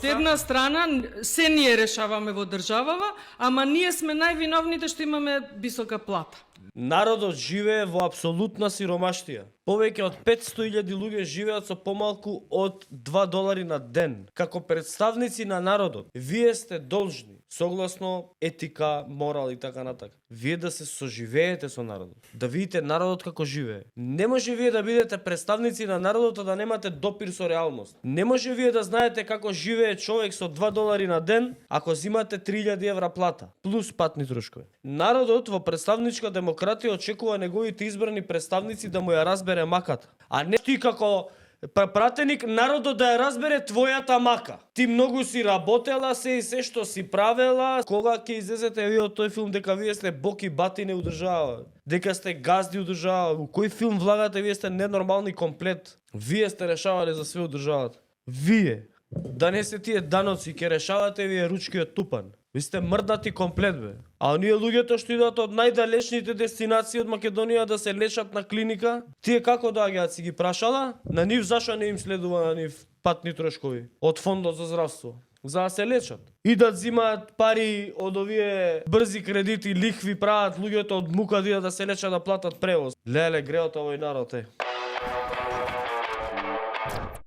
Една страна се ние решаваме во државава, ама ние сме највиновните што имаме висока плата. Народот живее во апсолутна сиромаштија. Повеќе од 500.000 луѓе живеат со помалку од $2 на ден. Како представници на народот, вие сте должни, согласно етика, морал и така натака, вие да се соживеете со народот, да видите народот како живее. Не може вие да бидете представници на народот, а да немате допир со реалност. Не може вие да знаете како живее човек со $2 на ден, ако зимате 3.000 евра плата, плюс патни трошкови. Народот во представничка демократија очекува неговите избрани представници да му ја разбере маката, а не ти како пратеник народот да ја разбере твојата мака. Ти многу си работела се и се што си правела, кога ќе излезете вие од тој филм дека вие сте бог и батине у држава, дека сте газди у држава, у кој филм влагате, вие сте ненормални комплет. Вие сте решавале за све у државата. Вие. Да не се тие даноци, ќе решавате вие ручкиот тупан. Ви сте мрдати комплет, бе. А оние луѓето што идат од најдалечните дестинации од Македонија да се лечат на клиника, тие како доаѓаат, си ги прашала? На нив зашо не им следува на нив патни трошкови од фондот за здравство? За да се лечат. И да зимаат пари од овие брзи кредити, лихви, прават луѓето од мука да се лечат да платат превоз. Леле, греот овој народ е.